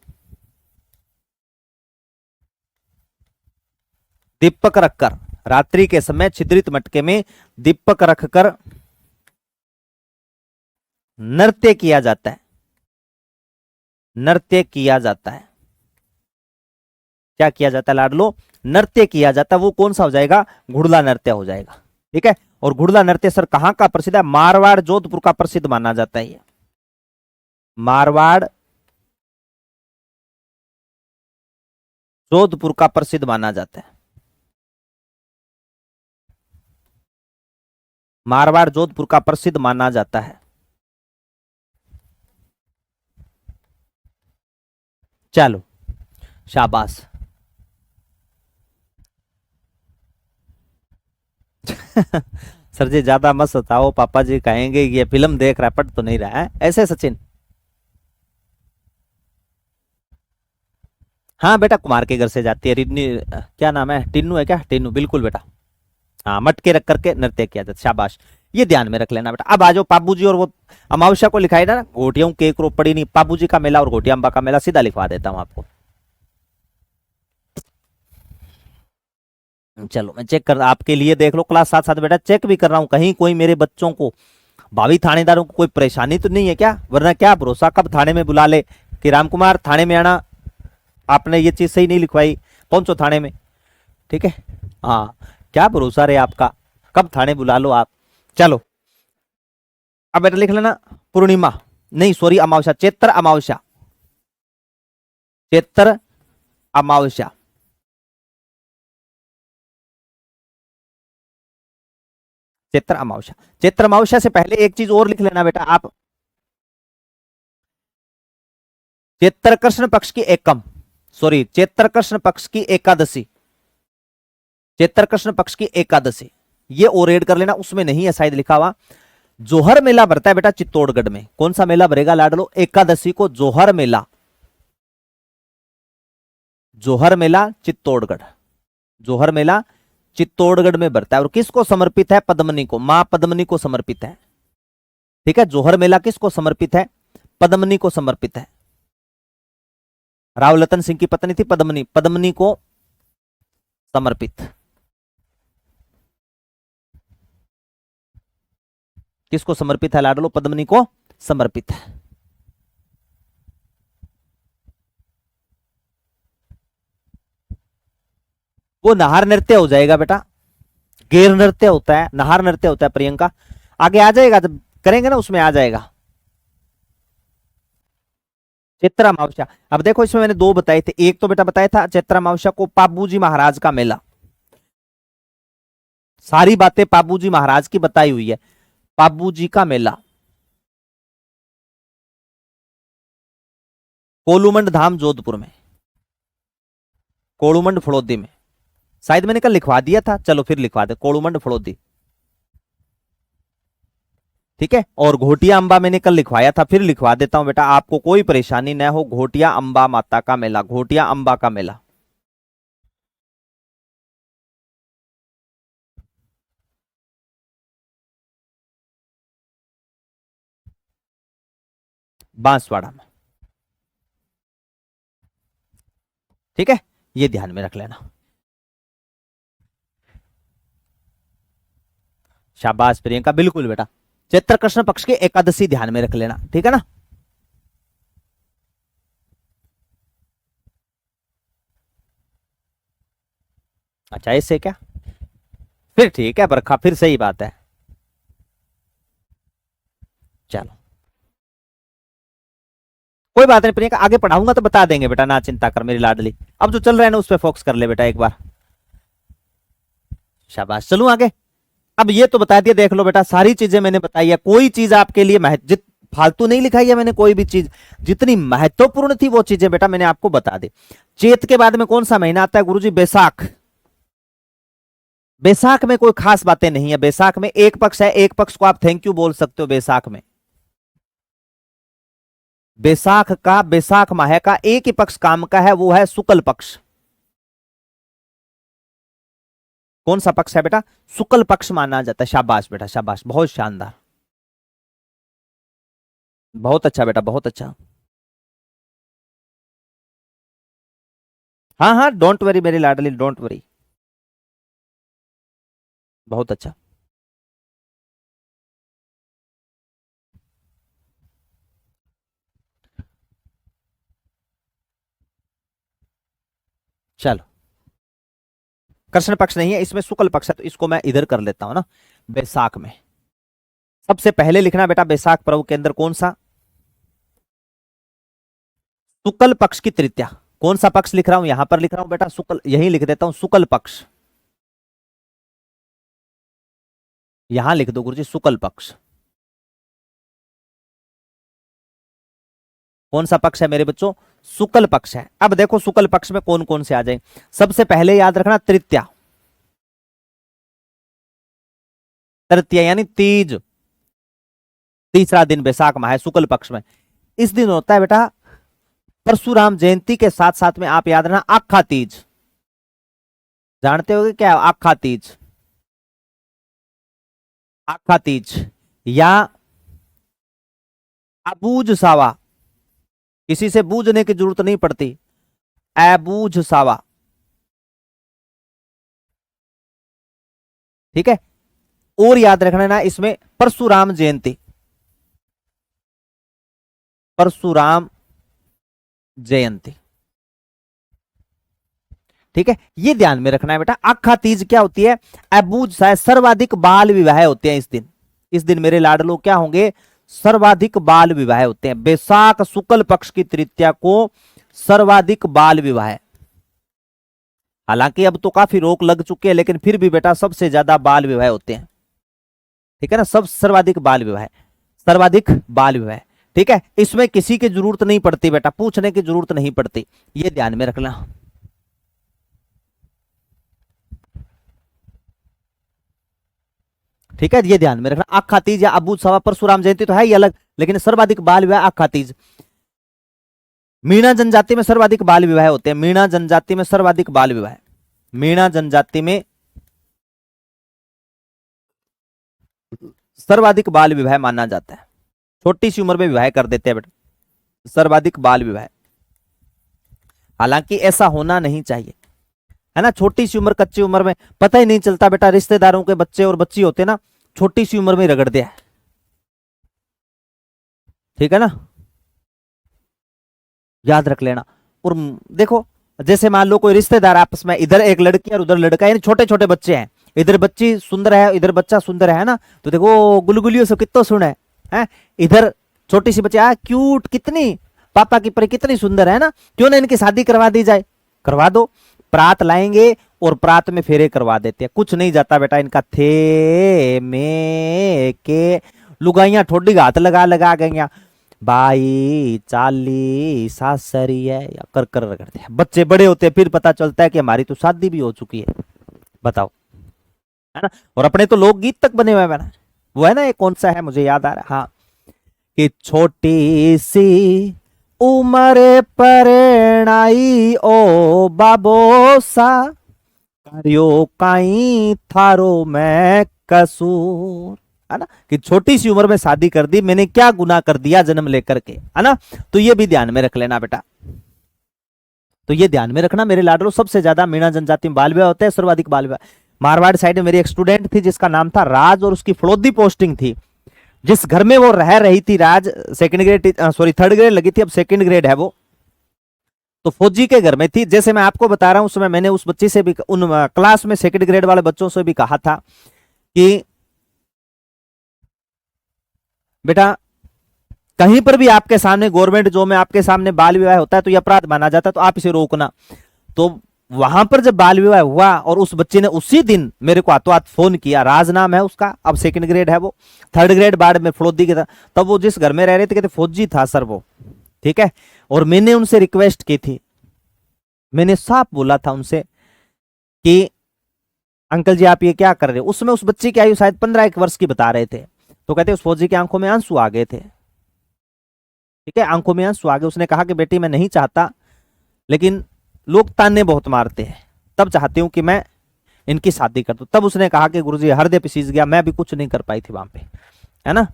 दीपक रखकर, रात्रि के समय छिद्रित मटके में दीपक रखकर नृत्य किया जाता है। नृत्य किया जाता है। क्या किया जाता है लाडलो? नृत्य किया जाता है। वो कौन सा हो जाएगा? घुड़ला नृत्य हो जाएगा। ठीक है। और घुड़ला नृत्य सर कहां का प्रसिद्ध है? मारवाड़ जोधपुर का प्रसिद्ध माना जाता है। ये मारवाड़ जोधपुर का प्रसिद्ध माना जाता है। मारवाड़ जोधपुर का प्रसिद्ध माना जाता है। चलो शाबाश। सर जी ज्यादा मत सताओ, पापा जी कहेंगे ये फिल्म देख रहा है, पढ़ तो नहीं रहा है ऐसे। सचिन हाँ बेटा, कुमार के घर से जाती है रिन्नी, क्या नाम है? टिन्नू है क्या? टिन्नू, बिल्कुल बेटा। हाँ, मटके रख करके नृत्य किया जाता। शाबाश, ये ध्यान में रख लेना बेटा। अब आ जाओ पाबू जी और वो अमावस्या को लिखाई ना, घोटियों के एक पड़ी नहीं, पाबू जी का मेला और घोटिया अम्बा का मेला सीधा लिखवा देता हूं आपको। चलो मैं चेक कर, आपके लिए देख लो क्लास साथ साथ बेटा चेक भी कर रहा हूं, कहीं कोई मेरे बच्चों को, भावी थानेदारों को कोई परेशानी तो नहीं है क्या? वरना क्या भरोसा कब थाने में बुला ले कि राम कुमार थाने में आना, आपने ये चीज सही नहीं लिखवाई, पहुंचो थाने में। ठीक है, हाँ, क्या भरोसा रहे आपका, कब थाने बुला लो आप। चलो अब बेटा लिख लेना, पूर्णिमा नहीं सॉरी अमावस्या, चैत्र अमावस्या, चैत्र अमावस्या। चैत्र अमावस्या, चैत्र अमावस्या से पहले एक चीज और लिख लेना बेटा आप, चैत्र कृष्ण पक्ष की एकम, सॉरी चैत्र कृष्ण पक्ष की एकादशी, चैत्र कृष्ण पक्ष की एकादशी, ये और ऐड कर लेना, उसमें नहीं है शायद लिखा हुआ। जोहर मेला भरता है बेटा चित्तौड़गढ़ में, कौन सा मेला भरेगा लाडलो? एकादशी को जोहर मेला, जोहर मेला चित्तौड़गढ़, जोहर मेला चित्तौड़गढ़ में भरता है। और किसको समर्पित है? पद्मनी को, मां पद्मनी को समर्पित है। ठीक है, जोहर मेला किसको समर्पित है? पद्मनी को समर्पित है। रावलतन सिंह की पत्नी थी पद्मनी, पद्मनी को समर्पित। किसको समर्पित है लाडलो? पद्मनी को समर्पित है। वो नाहार नृत्य हो जाएगा बेटा, गेर नृत्य होता है, नाहार नृत्य होता है प्रियंका, आगे आ जाएगा जब करेंगे ना उसमें आ जाएगा। चैत्र अमावस्या, अब देखो इसमें मैंने दो बताए थे, एक तो बेटा बताया था चैत्र अमावस्या को पाबूजी महाराज का मेला, सारी बातें पाबूजी महाराज की बताई हुई है। पाबूजी का मेला कोलूमंड धाम जोधपुर में, कोलूमंड फड़ौदी में, शायद मैंने कल लिखवा दिया था, चलो फिर लिखवा दे, कोलूमंड फड़ौदी। ठीक है, और घोटिया अंबा मैंने कल लिखवाया था, फिर लिखवा देता हूं बेटा, आपको कोई परेशानी न हो। घोटिया अंबा माता का मेला, घोटिया अंबा का मेला। बांसवाड़ा में। ठीक है, ये ध्यान में रख लेना। शाबाश प्रियंका, बिल्कुल बेटा। चैत्र कृष्ण पक्ष की एकादशी ध्यान में रख लेना, ठीक है ना। अच्छा ऐसे क्या, फिर ठीक है बरखा, फिर सही बात है। चलो कोई बात नहीं प्रियंका, आगे पढ़ाऊंगा तो बता देंगे बेटा, ना चिंता कर मेरी लाडली। अब जो चल रहा है ना उस पर फोकस कर ले बेटा एक बार। शाबाश, चलूं आगे। अब ये तो बता दिया, देख लो बेटा सारी चीजें मैंने बताई है, कोई चीज आपके लिए फालतू नहीं लिखाई है मैंने, कोई भी चीज जितनी महत्वपूर्ण थी वो चीजें बेटा मैंने आपको बता दी। चैत के बाद में कौन सा महीना आता है गुरुजी? बैसाख। बैसाख में कोई खास बातें नहीं है, बैसाख में एक पक्ष है, एक पक्ष को आप थैंक यू बोल सकते हो बैसाख में। बैसाख माह का एक ही पक्ष काम का है, वो है शुक्ल पक्ष। कौन सा पक्ष है बेटा? शुक्ल पक्ष माना जाता है। शाबाश बेटा शाबाश, बहुत शानदार, बहुत अच्छा बेटा, बहुत अच्छा। हाँ हाँ, डोंट वरी मेरी लाडली, डोंट वरी, बहुत अच्छा। चलो, कृष्ण पक्ष नहीं है इसमें, शुक्ल पक्ष है, तो इसको मैं इधर कर लेता हूं ना। बैसाख में सबसे पहले लिखना बेटा, बैसाख पर्व के अंदर कौन सा? शुक्ल पक्ष की तृतीया। कौन सा पक्ष लिख रहा हूं? यहां पर लिख रहा हूं बेटा शुक्ल, यही लिख देता हूं शुक्ल पक्ष। यहां लिख दो गुरुजी शुक्ल पक्ष। कौन सा पक्ष है मेरे बच्चों? शुक्ल पक्ष है। अब देखो शुक्ल पक्ष में कौन कौन से आ जाए, सबसे पहले याद रखना तृतीया। तृतीया यानी तीज, तीसरा दिन बैसाख माह शुक्ल पक्ष में। इस दिन होता है बेटा परशुराम जयंती के साथ साथ में आप याद रखना आखा तीज। जानते होगे क्या आखा तीज? आखा तीज या अबूझ सावा, किसी से बूझने की जरूरत नहीं पड़ती, अबूझ सावा। ठीक है, और याद रखना ना इसमें परशुराम जयंती, परशुराम जयंती। ठीक है, ये ध्यान में रखना है बेटा। आखा तीज क्या होती है? अबूझ सा, सर्वाधिक बाल विवाह होते हैं इस दिन। इस दिन मेरे लाडलो क्या होंगे? सर्वाधिक बाल विवाह होते हैं। बैसाख शुक्ल पक्ष की तृतीया को सर्वाधिक बाल विवाह। हालांकि अब तो काफी रोक लग चुके हैं, लेकिन फिर भी बेटा सबसे ज्यादा बाल विवाह होते हैं। ठीक है ना, सब सर्वाधिक बाल विवाह, सर्वाधिक बाल विवाह। ठीक है, इसमें किसी की जरूरत नहीं पड़ती बेटा, पूछने की जरूरत नहीं पड़ती, ये ध्यान में रखना। ठीक है, ये ध्यान में रखना। आखा तीज या अबूझ सावा, परशुराम जयंती तो है ही अलग, लेकिन सर्वाधिक बाल विवाह आखा तीज। मीणा जनजाति में सर्वाधिक बाल विवाह होते हैं, मीणा जनजाति में सर्वाधिक बाल विवाह, मीणा जनजाति में सर्वाधिक बाल विवाह माना जाता है। छोटी सी उम्र में विवाह कर देते हैं बेटा, सर्वाधिक बाल विवाह। हालांकि ऐसा होना नहीं चाहिए, है ना। छोटी सी उम्र, कच्ची उम्र में पता ही नहीं चलता बेटा, रिश्तेदारों के बच्चे और बच्ची होते ना, छोटी सी उम्र में रगड़ दिया। ठीक है ना, याद रख लेना। और देखो जैसे मान लो कोई रिश्तेदार आपस में, इधर एक लड़की और उधर लड़का, यानी छोटे छोटे बच्चे हैं, इधर बच्ची सुंदर है इधर बच्चा सुंदर है ना, तो देखो गुलगुलियों से कितना सुन है? इधर छोटी सी बच्ची क्यूट, कितनी पापा की परी, कितनी सुंदर है ना, क्यों ना इनकी शादी करवा दी जाए। करवा दो, प्रात लाएंगे और प्रात में फेरे करवा देते हैं, कुछ नहीं जाता बेटा इनका। थे में के लुगाइयां ठोडी हाथ लगा लगा गई, भाई चाली सासरी है, या कर कर रगड़ते हैं। बच्चे बड़े होते हैं, फिर पता चलता है कि हमारी तो शादी भी हो चुकी है, बताओ, है ना। और अपने तो लोकगीत तक बने हुए हैं ना, वो है ना, ये कौन सा है मुझे याद आ रहा है, हाँ, कि छोटी सी उम्र परणाई ओ बाबोसा, कार्यो काई थारो मैं कसूर। है ना, कि छोटी सी उम्र में शादी कर दी, मैंने क्या गुनाह कर दिया जन्म लेकर के, है ना। तो ये भी ध्यान में रख लेना बेटा, तो ये ध्यान में रखना मेरे लाडलो। सबसे ज्यादा मीणा जनजाति में बाल विवाह होते हैं, सर्वाधिक बाल विवाह। मारवाड़ साइड में मेरी एक स्टूडेंट थी जिसका नाम था राज, और उसकी फलोदी पोस्टिंग थी। जिस घर में वो रह रही थी Raj, second grade sorry third grade लगी थी, अब सेकंड ग्रेड है वो, तो फौजी के घर में थी। जैसे मैं आपको बता रहा हूं, उसमें मैंने उस बच्ची से भी, उन क्लास में सेकंड ग्रेड वाले बच्चों से भी कहा था कि बेटा कहीं पर भी आपके सामने गवर्नमेंट जॉब में आपके सामने बाल विवाह होता है तो यह अपराध माना जाता है, तो आप इसे रोकना। तो वहां पर जब बाल विवाह हुआ और उस बच्चे ने उसी दिन मेरे को हाथों हाथ फोन किया, राज नाम है उसका, अब सेकंड ग्रेड है वो, थर्ड ग्रेड बाद में फलोदी के था। तब वो जिस घर में रह रहे थे कहते फौजी था सर वो, ठीक है। और मैंने उनसे रिक्वेस्ट की थी, मैंने साफ बोला था उनसे कि अंकल जी आप ये क्या कर रहे हो। उसमें उस बच्चे की आयु शायद 15 वर्ष की बता रहे थे। तो कहते उस फौजी की आंखों में आंसू आ गए थे, ठीक है, आंखों में आंसू आ गए। उसने कहा कि बेटी मैं नहीं चाहता, लेकिन लोग ताने बहुत मारते हैं, तब चाहती हूं कि मैं इनकी शादी कर दूं। तब उसने कहा कि गुरुजी हृदय पिसीज गया, मैं भी कुछ नहीं कर पाई थी वहां पे, है ना।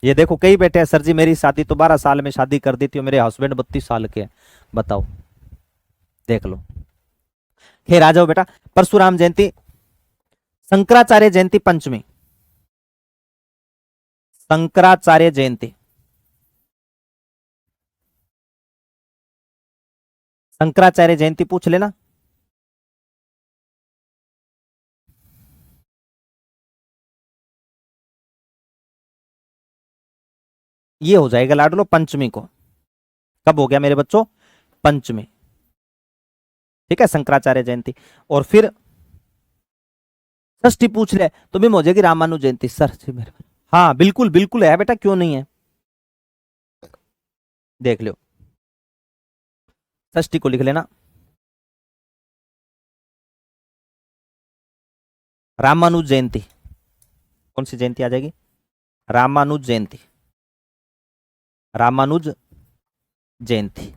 ये देखो कई बेटे हैं, सर जी मेरी शादी तो 12 साल में शादी कर दी थी और मेरे हस्बैंड 32 साल के हैं, बताओ, देख लो। खैर आ जाओ बेटा, परशुराम जयंती, शंकराचार्य जयंती पंचमी, शंकराचार्य जयंती, शंकराचार्य जयंती पूछ लेना। ये हो जाएगा लाडलो पंचमी को। कब हो गया मेरे बच्चों, पंचमी, ठीक है, शंकराचार्य जयंती। और फिर षष्ठी पूछ ले तो भी हो जाएगी रामानु जयंती। सर जी मेरे, हाँ बिल्कुल बिल्कुल है बेटा, क्यों नहीं है, देख लो, षष्ठी को लिख लेना। रामानुज जयंती, कौन सी जयंती आ जाएगी, रामानुज जयंती, रामानुज जयंती,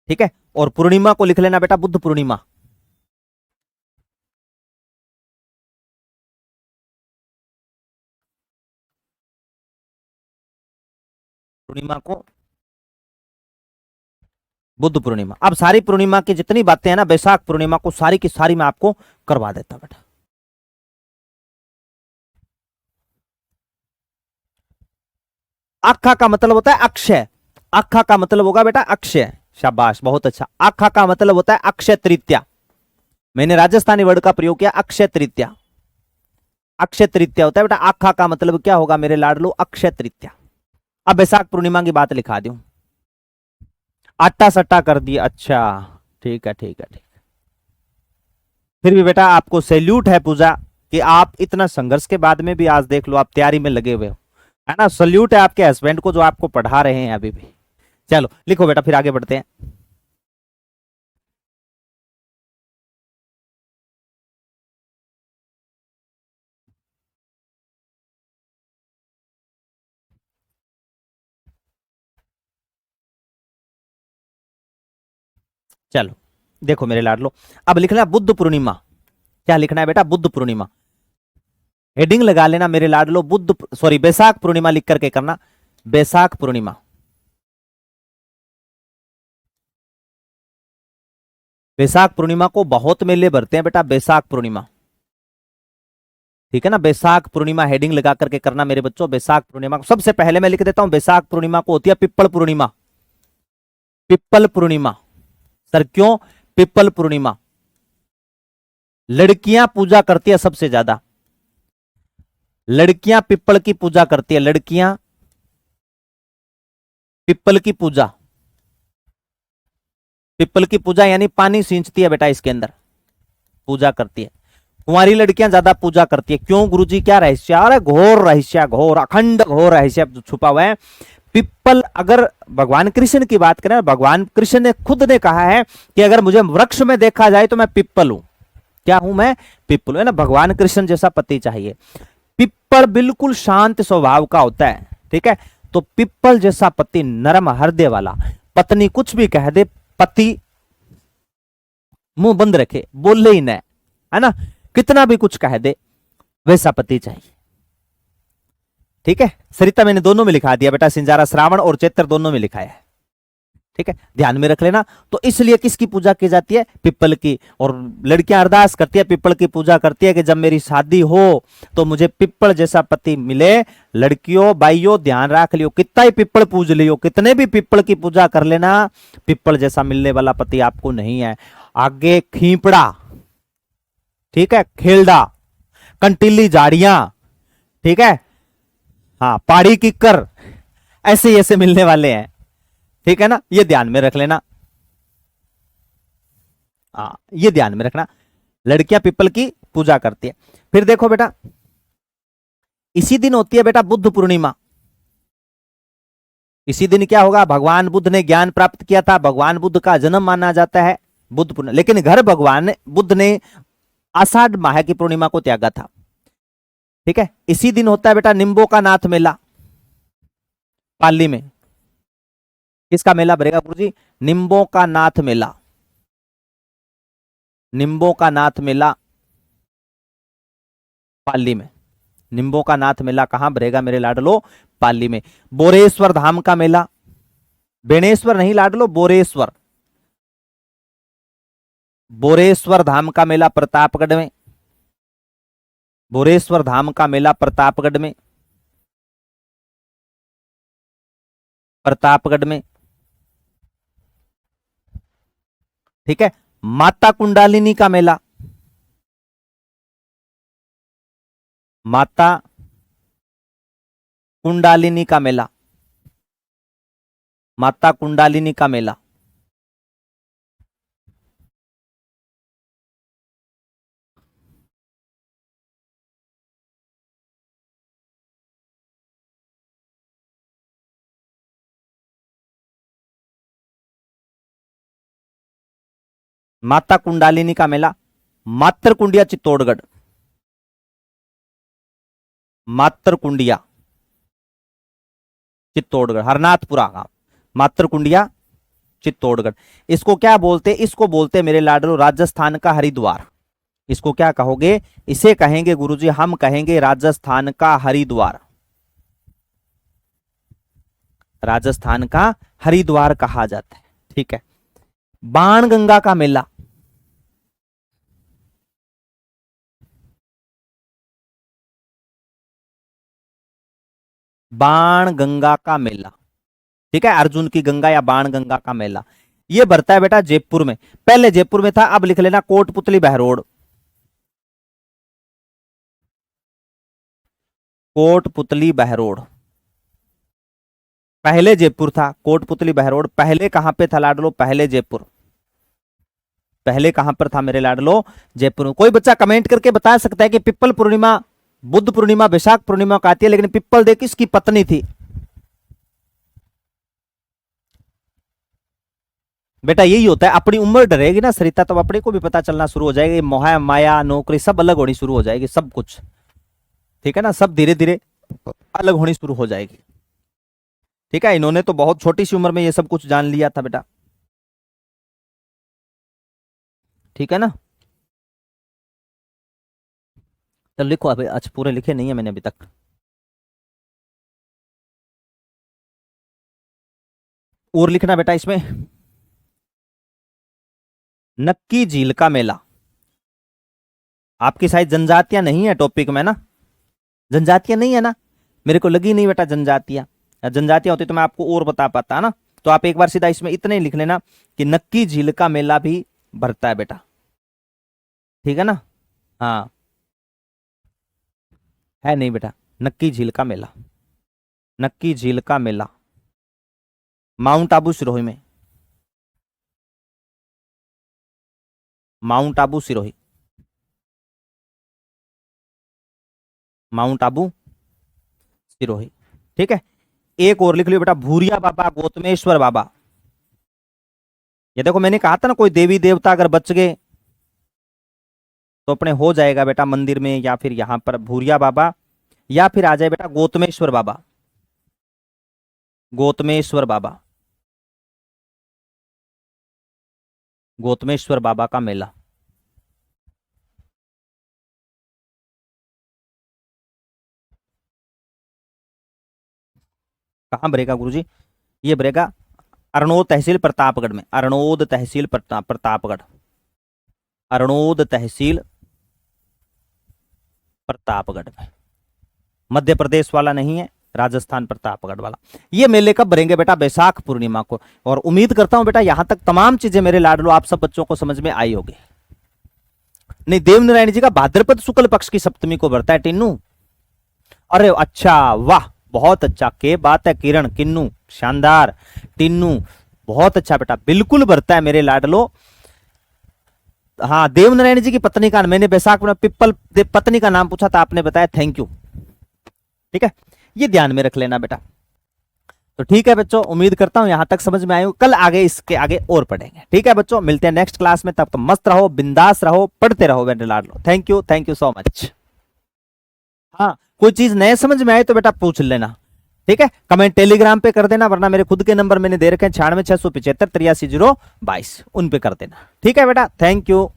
ठीक है। और पूर्णिमा को लिख लेना बेटा, बुद्ध पूर्णिमा, पूर्णिमा को बुद्ध पूर्णिमा। अब सारी पूर्णिमा की जितनी बातें हैं ना, बैसाख पूर्णिमा को सारी की सारी मैं आपको करवा देता बेटा। आखा का मतलब होता है अक्षय, आखा का मतलब होगा बेटा अक्षय, शाबाश बहुत अच्छा। आखा का मतलब होता है अक्षय तृतीया, मैंने राजस्थानी वर्ड का प्रयोग किया, अक्षय तृतीया, अक्षय तृतीया होता है बेटा। आखा का मतलब क्या होगा मेरे लाडलो, अक्षय तृतीया। अब बैसाख पूर्णिमा की बात लिखा दूं, आटा सट्टा कर दिया, अच्छा ठीक है ठीक है ठीक है। फिर भी बेटा आपको सैल्यूट है पूजा, कि आप इतना संघर्ष के बाद में भी आज देख लो आप तैयारी में लगे हुए हो, है ना। सल्यूट है आपके हस्बैंड को जो आपको पढ़ा रहे हैं अभी भी। चलो लिखो बेटा, फिर आगे बढ़ते हैं। चलो देखो मेरे लाडलो, अब लिखना है बुद्ध पूर्णिमा। क्या लिखना है बेटा, बुद्ध पूर्णिमा, हेडिंग लगा लेना मेरे लाडलो, बुद्ध सॉरी बैसाख पूर्णिमा लिख करके करना, बैसाख पूर्णिमा। बैसाख पूर्णिमा को बहुत मेले भरते हैं बेटा, बैसाख पूर्णिमा, ठीक है ना। बैसाख पूर्णिमा हेडिंग लगा करके करना मेरे बच्चों, बैसाख पूर्णिमा। सबसे पहले मैं लिख देता हूं, बैसाख पूर्णिमा को होती है पिप्पल पूर्णिमा, पिप्पल पूर्णिमा। सर क्यों पिप्पल पूर्णिमा, लड़कियां पूजा करती है सबसे ज्यादा, लड़कियां पिप्पल की पूजा करती है, लड़कियां पिप्पल की पूजा, पिप्पल की पूजा यानी पानी सींचती है बेटा, इसके अंदर पूजा करती है। कुंवारी लड़कियां ज्यादा पूजा करती है, क्यों गुरुजी क्या रहस्य, अरे घोर रहस्य, घोर अखंड घोर रहस्य छुपा हुआ है। पिप्पल, अगर भगवान कृष्ण की बात करें, भगवान कृष्ण ने खुद ने कहा है कि अगर मुझे वृक्ष में देखा जाए तो मैं पिप्पल हूं, क्या हूं मैं, पिप्पल हूं, है ना। भगवान कृष्ण जैसा पति चाहिए। पिप्पल बिल्कुल शांत स्वभाव का होता है, ठीक है। तो पिप्पल जैसा पति, नरम हृदय वाला, पत्नी कुछ भी कह दे, पति मुंह बंद रखे, बोले ही न, है ना, कितना भी कुछ कह दे, वैसा पति चाहिए। ठीक है, सरिता मैंने दोनों में लिखा दिया बेटा, सिंजारा श्रावण और चैत्र दोनों में लिखा है। ठीक है, ध्यान में रख लेना। तो इसलिए किसकी पूजा की जाती है? पिपल की। और लड़कियां अरदास करती है, पिपल की पूजा करती है कि जब मेरी शादी हो तो मुझे पिपल जैसा पति मिले। लड़कियों भाइयों ध्यान रख लियो, कितना ही पिपल पूज लियो, कितने भी पिपल की पूजा कर लेना, पिपल जैसा मिलने वाला पति आपको नहीं है। आगे खींपड़ा, ठीक है, खेलड़ा, कंटीली झाड़ियां, ठीक है, हाँ, पहाड़ी किक्कर, ऐसे ऐसे मिलने वाले हैं। ठीक है ना, ये ध्यान में रख लेना। हाँ, ये ध्यान में रखना, लड़कियां पिपल की पूजा करती है। फिर देखो बेटा, इसी दिन होती है बेटा बुद्ध पूर्णिमा। इसी दिन क्या होगा? भगवान बुद्ध ने ज्ञान प्राप्त किया था, भगवान बुद्ध का जन्म माना जाता है बुद्ध पूर्णिमा। लेकिन घर भगवान बुद्ध ने आषाढ़ माह की पूर्णिमा को त्यागा था। ठीक है, इसी दिन होता है बेटा निम्बो का नाथ मेला पाली में। किसका मेला भरेगा गुरुजी? निम्बो का नाथ मेला। निम्बो का नाथ मेला पाली में। निम्बो का नाथ मेला कहां भरेगा मेरे लाडलो? पाली में। बोरेश्वर धाम का मेला, बेणेश्वर नहीं लाडलो, बोरेश्वर, बोरेश्वर धाम का मेला प्रतापगढ़ में। बोरेश्वर धाम का मेला प्रतापगढ़ में, प्रतापगढ़ में। ठीक है, माता कुंडालिनी का मेला, माता कुंडालिनी का मेला, माता कुंडालिनी का मेला। माता कुंडालिनी का मेला मातृकुंडिया चित्तौड़गढ़, मातृकुंडिया चित्तौड़गढ़, हरनाथपुरा का मातृकुंडिया चित्तौड़गढ़। इसको क्या बोलते? इसको बोलते मेरे लाडलो राजस्थान का हरिद्वार। इसको क्या कहोगे? इसे कहेंगे गुरुजी, हम कहेंगे राजस्थान का हरिद्वार। राजस्थान का हरिद्वार कहा जाता है। ठीक है, बाणगंगा का मेला, बाणगंगा का मेला। ठीक है, अर्जुन की गंगा या बाणगंगा का मेला, ये भरता है बेटा जयपुर में। पहले जयपुर में था, अब लिख लेना कोटपुतली बहरोड। कोटपुतली बहरोड पहले जयपुर था, कोटपुतली बहरोड पहले कहां पे था लाडलो? पहले जयपुर। पहले कहां पर था मेरे लाडलो? जयपुर में। कोई बच्चा कमेंट करके बता सकता है कि पिपल पूर्णिमा, बुद्ध पूर्णिमा, वैशाख पूर्णिमा को आती है, लेकिन पिपल देख किसकी पत्नी थी? बेटा यही होता है, अपनी उम्र डरेगी ना सरिता, तो अपने को भी पता चलना शुरू हो जाएगी, मोह माया नौकरी सब अलग होनी शुरू हो जाएगी, सब कुछ। ठीक है ना, सब धीरे धीरे अलग होनी शुरू हो जाएगी। ठीक है, इन्होंने तो बहुत छोटी सी उम्र में ये सब कुछ जान लिया था बेटा। ठीक है ना, तो लिखो अभी। अच्छा, पूरे लिखे नहीं है मैंने अभी तक। और लिखना बेटा इसमें, नक्की झील का मेला। आपकी शायद जनजातियां नहीं है टॉपिक में ना, जनजातियां नहीं है ना, मेरे को लगी नहीं बेटा जनजातियां। जनजातियां होती तो मैं आपको और बता पाता ना। तो आप एक बार सीधा इसमें इतने ही लिख लेना कि नक्की झील का मेला भी भरता है बेटा। ठीक है ना, हाँ, है नहीं बेटा, नक्की झील का मेला, नक्की झील का मेला माउंट आबू सिरोही में, माउंट आबू सिरोही, माउंट आबू सिरोही। ठीक है, एक और लिख लियो बेटा, भूरिया बाबा, गौतमेश्वर बाबा। ये देखो मैंने कहा था ना, कोई देवी देवता अगर बच गए तो अपने हो जाएगा बेटा मंदिर में, या फिर यहां पर भूरिया बाबा, या फिर आ जाए बेटा गौतमेश्वर बाबा, गौतमेश्वर बाबा, गौतमेश्वर बाबा का मेला। कहाँ बरेगा गुरुजी? ये बरेगा अरनोद तहसील प्रतापगढ़ में, अरनोद तहसील प्रतापगढ़, अरनोद तहसील प्रतापगढ़ में, मध्य प्रदेश वाला नहीं है, राजस्थान प्रतापगढ़ वाला। ये मेले कब भरेंगे बेटा? बैसाख पूर्णिमा को। और उम्मीद करता हूं बेटा यहां तक तमाम चीजें मेरे लाडलो आप सब बच्चों को समझ में आई होगी। नहीं, देवनारायण जी का भाद्रपद शुक्ल पक्ष की सप्तमी को भरता है टिन्नू। अरे अच्छा, वाह, बहुत अच्छा, के बात है किरण, किन्नू, शानदार, टिन्नू, बहुत अच्छा बेटा, बिल्कुल भरता है मेरे लाडलो। हाँ, देवनारायण जी की पत्नी का, मैंने बैसाख में पिप्पल पत्नी का नाम पूछा था, आपने बताया, थैंक यू। ठीक है, ये ध्यान में रख लेना बेटा। तो ठीक है बच्चों, उम्मीद करता हूं यहां तक समझ में आए। कल आगे इसके आगे और पढ़ेंगे। ठीक है बच्चों, मिलते हैं नेक्स्ट क्लास में, तब तो मस्त रहो, बिंदास रहो, पढ़ते रहो मेरे लाडलो। Thank you so much. हाँ, कोई चीज नए समझ में आए तो बेटा पूछ लेना। ठीक है, कमेंट टेलीग्राम पे कर देना, वरना मेरे खुद के नंबर मैंने दे रखे हैं 96 675 83 022, उन पे कर देना। ठीक है बेटा, थैंक यू।